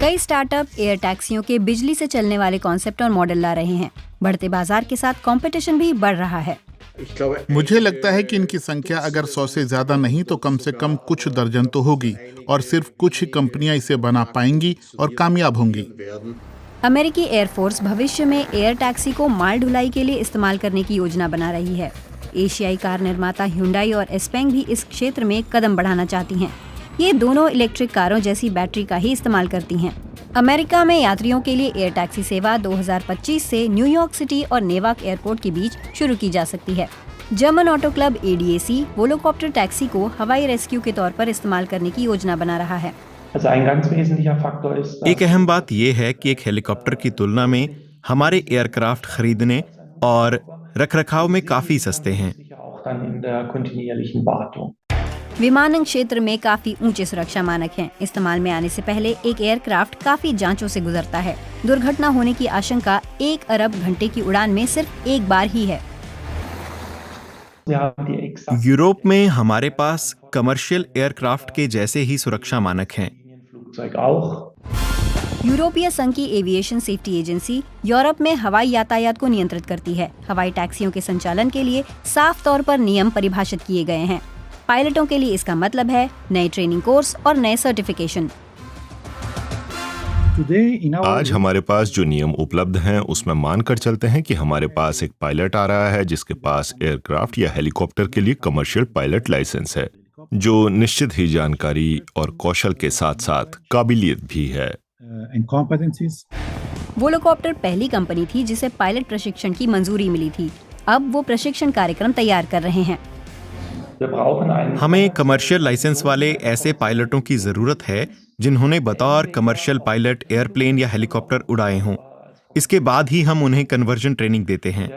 कई startup air टैक्सियों के बिजली से चलने वाले कॉन्सेप्ट और मॉडल ला रहे हैं। बढ़ते बाजार के साथ कंपटीशन भी बढ़ रहा है। मुझे लगता है कि इनकी संख्या अगर 100 से ज्यादा नहीं तो कम से कम कुछ दर्जन तो होगी, और सिर्फ कुछ ही कंपनियां इसे बना पाएंगी और कामयाब होंगी। अमेरिकी एयरफोर्स भविष्य में एयर टैक्सी को माल ढुलाई के लिए इस्तेमाल करने की योजना बना रही है। एशियाई कार निर्माता Hyundai और XPeng भी इस क्षेत्र में कदम बढ़ाना चाहती हैं। ये दोनों इलेक्ट्रिक कारों जैसी बैटरी का ही इस्तेमाल करती हैं। अमेरिका में यात्रियों के लिए एयर टैक्सी सेवा 2025 से न्यूयॉर्क सिटी और नेवार्क एयरपोर्ट के बीच शुरू की जा सकती है। German auto club ADAC Volocopter taxi को हवाई रेस्क्यू के तौर पर इस्तेमाल करने की योजना बना रहा है। एक अहम बात यह है कि एक हेलीकॉप्टर की तुलना में हमारे एयरक्राफ्ट खरीदने और रखरखाव में काफी सस्ते हैं। विमानन क्षेत्र में काफी ऊंचे सुरक्षा मानक हैं। इस्तेमाल में आने से पहले एक एयरक्राफ्ट काफी जांचों से गुजरता है। दुर्घटना होने की आशंका 1 अरब घंटे की उड़ान में सिर्फ एक बार ही है। यूरोप में हमारे पास कमर्शियल एयरक्राफ्ट के जैसे ही सुरक्षा मानक हैं। यूरोपीय संघ की एविएशन सेफ्टी एजेंसी यूरोप में हवाई यातायात को नियंत्रित करती है। हवाई टैक्सियों के संचालन के लिए साफ तौर पर नियम परिभाषित किए गए हैं। पायलटों के लिए इसका मतलब है नए ट्रेनिंग कोर्स और नए सर्टिफिकेशन। आज हमारे पास जो नियम उपलब्ध हैं उसमें मानकर चलते हैं कि हमारे पास एक पायलट आ रहा है जिसके पास एयरक्राफ्ट या हेलीकॉप्टर के लिए कमर्शियल पायलट लाइसेंस है, जो निश्चित ही जानकारी और कौशल के साथ साथ काबिलियत भी है। वोलोकॉप्टर पहली कंपनी थी जिसे पायलट प्रशिक्षण की मंजूरी मिली थी। अब वो प्रशिक्षण कार्यक्रम तैयार कर रहे हैं। हमें कमर्शियल लाइसेंस वाले ऐसे पायलटों की जरूरत है जिन्होंने बतौर कमर्शियल पायलट एयरप्लेन या हेलीकॉप्टर उड़ाए हों। इसके बाद ही हम उन्हें कन्वर्जन ट्रेनिंग देते हैं।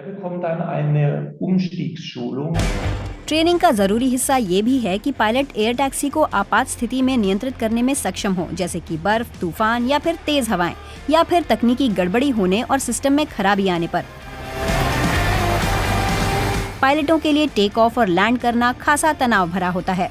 ट्रेनिंग का जरूरी हिस्सा ये भी है कि पायलट एयर टैक्सी को आपात स्थिति में नियंत्रित करने में सक्षम हो, जैसे कि बर्फ, तूफान या फिर तेज हवाएं, या फिर तकनीकी गड़बड़ी होने और सिस्टम में खराबी आने पर। पायलटों के लिए टेक ऑफ और लैंड करना खासा तनाव भरा होता है।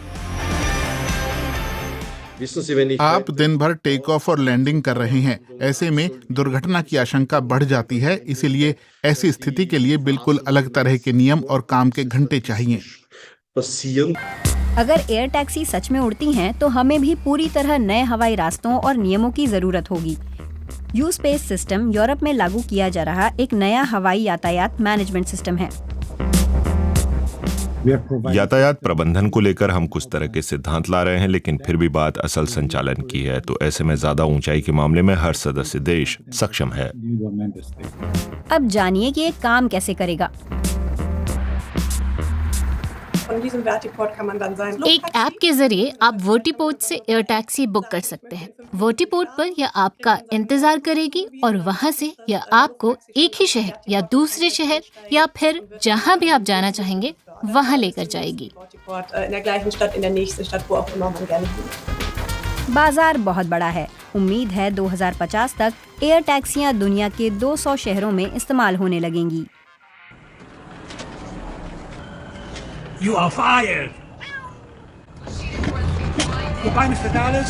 आप दिन भर टेक ऑफ और लैंडिंग कर रहे हैं, ऐसे में दुर्घटना की आशंका बढ़ जाती है। इसीलिए ऐसी स्थिति के लिए बिल्कुल अलग तरह के नियम और काम के घंटे चाहिए। अगर एयर टैक्सी सच में उड़ती हैं, तो हमें भी पूरी तरह नए हवाई रास्तों और नियमों की जरूरत होगी। यूस्पेस सिस्टम यूरोप में लागू किया जा रहा एक नया हवाई यातायात मैनेजमेंट सिस्टम है। यातायात प्रबंधन को लेकर हम कुछ तरह के सिद्धांत ला रहे हैं, लेकिन फिर भी बात असल संचालन की है। तो ऐसे में ज्यादा ऊंचाई के मामले में हर सदस्य देश सक्षम है। अब जानिए कि ये काम कैसे करेगा। एक ऐप के जरिए आप वर्टिपोर्ट से एयर टैक्सी बुक कर सकते हैं। वर्टिपोर्ट पर यह आपका इंतजार करेगी और वहां से यह आपको एक ही शहर या दूसरे शहर या फिर जहां भी आप जाना चाहेंगे वहां लेकर जाएगी। बाजार बहुत बड़ा है। उम्मीद है 2050 तक एयर टैक्सियां दुनिया के 200 शहरों में इस्तेमाल होने लगेंगी। You are fired. Goodbye, Mr. Dallas.